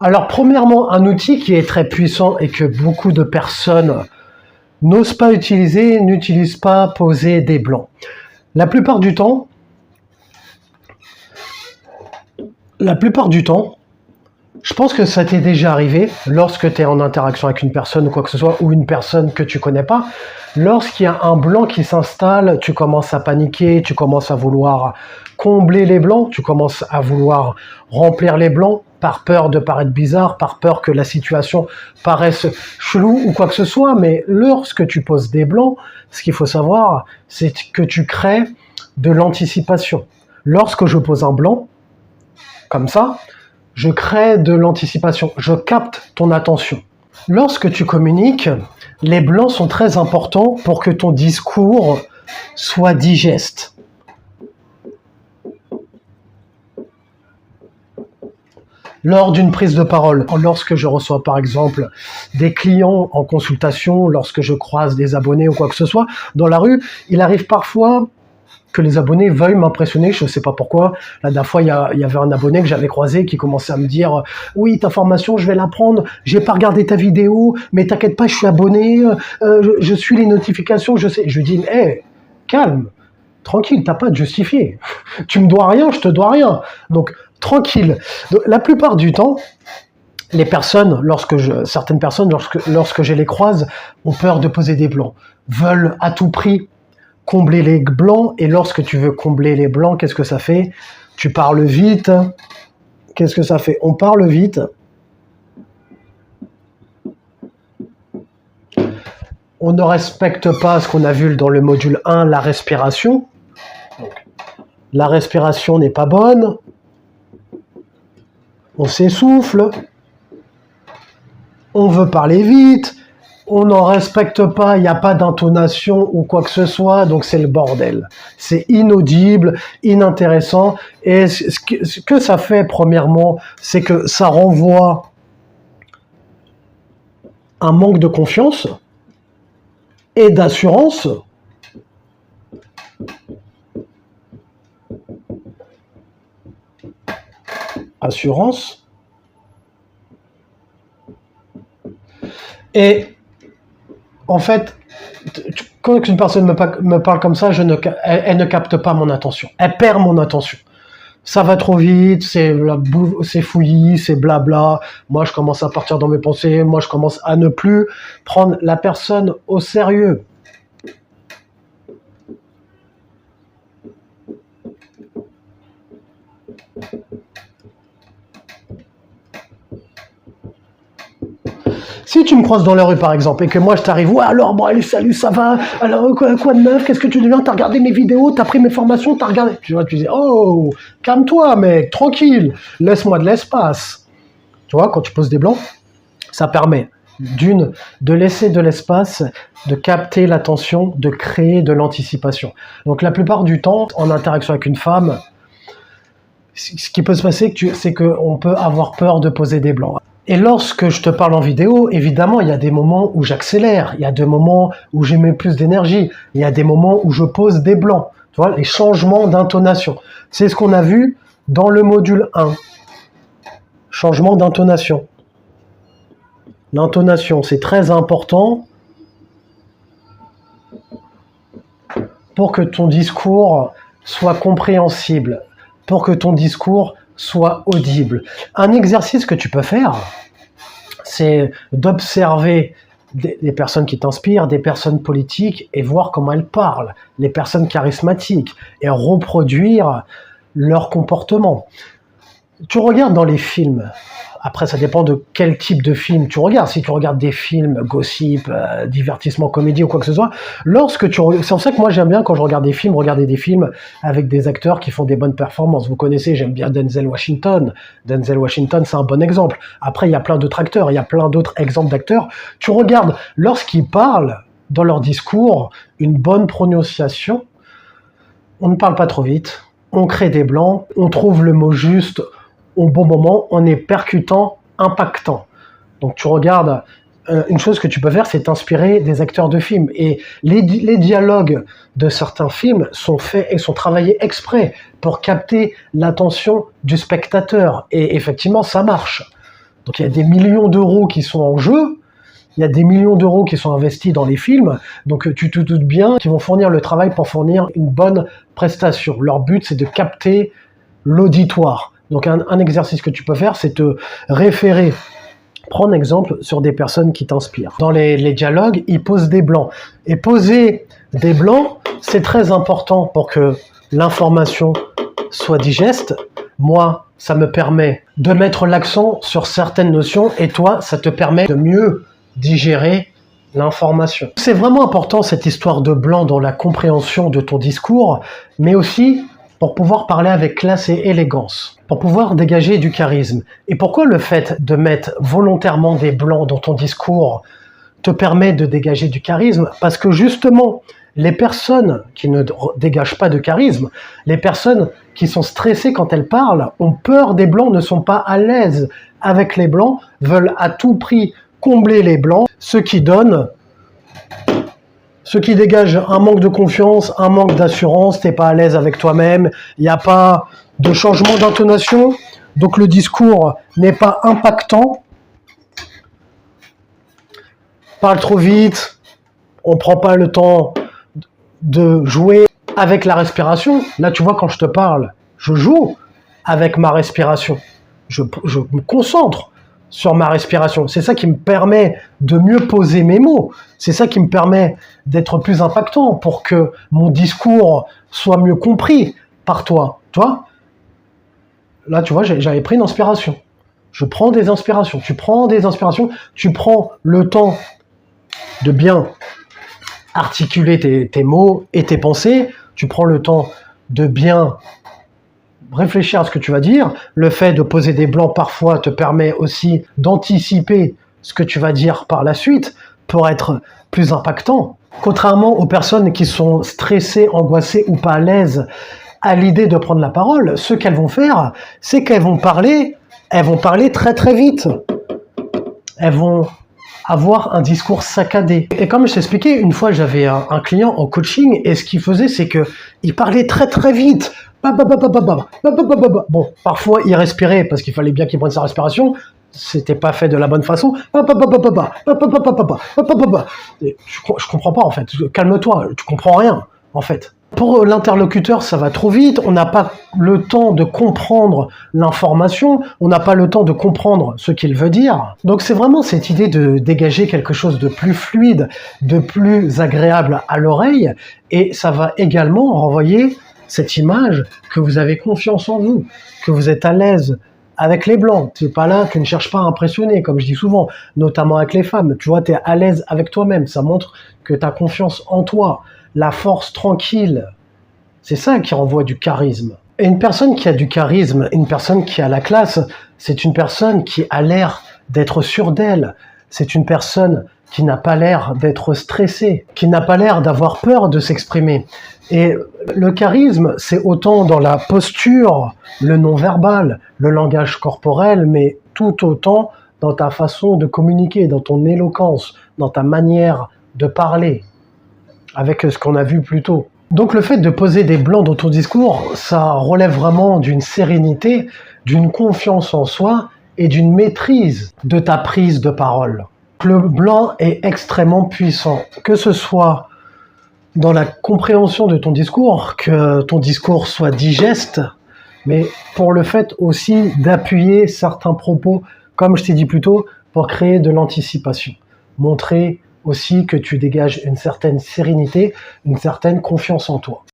Alors, premièrement, un outil qui est très puissant et que beaucoup de personnes n'osent pas utiliser, n'utilisent pas poser des blancs. La plupart du temps, je pense que ça t'est déjà arrivé lorsque tu es en interaction avec une personne ou quoi que ce soit, ou une personne que tu connais pas. Lorsqu'il y a un blanc qui s'installe, tu commences à paniquer, tu commences à vouloir combler les blancs, tu commences à vouloir remplir les blancs par peur de paraître bizarre, par peur que la situation paraisse chelou ou quoi que ce soit. Mais lorsque tu poses des blancs, ce qu'il faut savoir, c'est que tu crées de l'anticipation. Lorsque je pose un blanc, comme ça, je crée de l'anticipation, je capte ton attention. Lorsque tu communiques, les blancs sont très importants pour que ton discours soit digeste. Lors d'une prise de parole, lorsque je reçois par exemple des clients en consultation, lorsque je croise des abonnés ou quoi que ce soit dans la rue, il arrive parfois que les abonnés veuillent m'impressionner, je ne sais pas pourquoi. La dernière fois, il y avait un abonné que j'avais croisé qui commençait à me dire « Oui, ta formation, je vais la prendre, j'ai pas regardé ta vidéo, mais t'inquiète pas, je suis abonné, je suis les notifications, je sais. » Je lui dis « Hé, certaine, tranquille, t'as pas à te justifier. Tu me dois rien, je te dois rien. Donc, tranquille. » Donc, la plupart du temps, les personnes, certaines personnes, lorsque je les croise, ont peur de poser des blancs, veulent à tout prix combler les blancs, et lorsque tu veux combler les blancs, qu'est-ce que ça fait? Tu parles vite. Qu'est-ce que ça fait? On parle vite. On ne respecte pas ce qu'on a vu dans le module 1, la respiration. Donc, la respiration n'est pas bonne. On s'essouffle. On veut parler vite. On n'en respecte pas, il n'y a pas d'intonation ou quoi que ce soit, donc c'est le bordel. C'est inaudible, inintéressant, et ce que ça fait, premièrement, c'est que ça renvoie un manque de confiance et d'assurance. Assurance. Et en fait, quand une personne me parle comme ça, elle ne capte pas mon attention. Elle perd mon attention. Ça va trop vite, c'est fouillis, c'est blabla. Moi, je commence à partir dans mes pensées. Moi, je commence à ne plus prendre la personne au sérieux. Si tu me croises dans la rue, par exemple, et que moi je t'arrive, ouais, alors, bon, allez, salut, ça va, alors, quoi de neuf, qu'est-ce que tu deviens, t'as regardé mes vidéos, t'as pris mes formations, t'as regardé, tu vois, tu dis, oh, calme-toi, mec, tranquille, laisse-moi de l'espace. Tu vois, quand tu poses des blancs, ça permet, de laisser de l'espace, de capter l'attention, de créer de l'anticipation. Donc, la plupart du temps, en interaction avec une femme, ce qui peut se passer, c'est qu'on peut avoir peur de poser des blancs. Et lorsque je te parle en vidéo, évidemment, il y a des moments où j'accélère, il y a des moments où j'ai mis plus d'énergie, il y a des moments où je pose des blancs. Tu vois, les changements d'intonation. C'est ce qu'on a vu dans le module 1. Changement d'intonation. L'intonation, c'est très important pour que ton discours soit compréhensible, pour que ton discours soit audible. Un exercice que tu peux faire, c'est d'observer des personnes qui t'inspirent, des personnes politiques, et voir comment elles parlent, les personnes charismatiques, et reproduire leur comportement. Tu regardes dans les films, après ça dépend de quel type de film tu regardes. Si tu regardes des films gossip, divertissement, comédie ou quoi que ce soit, c'est pour ça que moi j'aime bien quand je regarde des films, regarder des films avec des acteurs qui font des bonnes performances. Vous connaissez, j'aime bien Denzel Washington. Denzel Washington, c'est un bon exemple. Après, il y a plein d'autres acteurs, il y a plein d'autres exemples d'acteurs. Tu regardes, lorsqu'ils parlent dans leur discours, une bonne prononciation, on ne parle pas trop vite, on crée des blancs, on trouve le mot juste au bon moment, on est percutant, impactant. Donc tu regardes, une chose que tu peux faire, c'est t'inspirer des acteurs de films. Et les dialogues de certains films sont faits et sont travaillés exprès pour capter l'attention du spectateur. Et effectivement, ça marche. Donc il y a des millions d'euros qui sont en jeu, il y a des millions d'euros qui sont investis dans les films, donc tu te doutes bien qu'ils vont fournir le travail pour fournir une bonne prestation. Leur but, c'est de capter l'auditoire. Donc un exercice que tu peux faire, c'est te référer, prendre exemple sur des personnes qui t'inspirent. Dans les dialogues, ils posent des blancs. Et poser des blancs, c'est très important pour que l'information soit digeste. Moi, ça me permet de mettre l'accent sur certaines notions et toi, ça te permet de mieux digérer l'information. C'est vraiment important cette histoire de blanc dans la compréhension de ton discours, mais aussi pour pouvoir parler avec classe et élégance, pour pouvoir dégager du charisme. Et pourquoi le fait de mettre volontairement des blancs dans ton discours te permet de dégager du charisme? Parce que justement, les personnes qui ne dégagent pas de charisme, les personnes qui sont stressées quand elles parlent, ont peur des blancs, ne sont pas à l'aise avec les blancs, veulent à tout prix combler les blancs, ce qui dégage un manque de confiance, un manque d'assurance, t'es pas à l'aise avec toi-même, il n'y a pas de changement d'intonation, donc le discours n'est pas impactant, parle trop vite, on prend pas le temps de jouer avec la respiration. Là, tu vois, quand je te parle, je joue avec ma respiration. Je me concentre sur ma respiration. C'est ça qui me permet de mieux poser mes mots. C'est ça qui me permet d'être plus impactant pour que mon discours soit mieux compris par toi. Tu vois ? Là, tu vois, j'avais pris une inspiration. Je prends des inspirations. Tu prends des inspirations. Tu prends le temps de bien articuler tes mots et tes pensées. Tu prends le temps de bien réfléchir à ce que tu vas dire. Le fait de poser des blancs parfois te permet aussi d'anticiper ce que tu vas dire par la suite pour être plus impactant. Contrairement aux personnes qui sont stressées, angoissées ou pas à l'aise à l'idée de prendre la parole, ce qu'elles vont faire, c'est qu'elles vont parler très très vite. Elles vont avoir un discours saccadé. Et comme je t'expliquais, une fois j'avais un client en coaching et ce qu'il faisait, c'est qu'il parlait très très vite. Bon, parfois il respirait parce qu'il fallait bien qu'il prenne sa respiration. C'était pas fait de la bonne façon. Je comprends pas en fait. Calme-toi, tu comprends rien en fait. Pour l'interlocuteur, ça va trop vite, on n'a pas le temps de comprendre l'information, on n'a pas le temps de comprendre ce qu'il veut dire. Donc c'est vraiment cette idée de dégager quelque chose de plus fluide, de plus agréable à l'oreille, et ça va également renvoyer cette image que vous avez confiance en vous, que vous êtes à l'aise avec les blancs. C'est pas là, tu ne cherches pas à impressionner, comme je dis souvent, notamment avec les femmes. Tu vois, tu es à l'aise avec toi-même, ça montre que tu as confiance en toi. La force tranquille, c'est ça qui renvoie du charisme. Et une personne qui a du charisme, une personne qui a la classe, c'est une personne qui a l'air d'être sûre d'elle. C'est une personne qui n'a pas l'air d'être stressée, qui n'a pas l'air d'avoir peur de s'exprimer. Et le charisme, c'est autant dans la posture, le non-verbal, le langage corporel, mais tout autant dans ta façon de communiquer, dans ton éloquence, dans ta manière de parler, avec ce qu'on a vu plus tôt. Donc le fait de poser des blancs dans ton discours, ça relève vraiment d'une sérénité, d'une confiance en soi et d'une maîtrise de ta prise de parole. Le blanc est extrêmement puissant, que ce soit dans la compréhension de ton discours, que ton discours soit digeste, mais pour le fait aussi d'appuyer certains propos, comme je t'ai dit plus tôt, pour créer de l'anticipation. Montrer aussi que tu dégages une certaine sérénité, une certaine confiance en toi.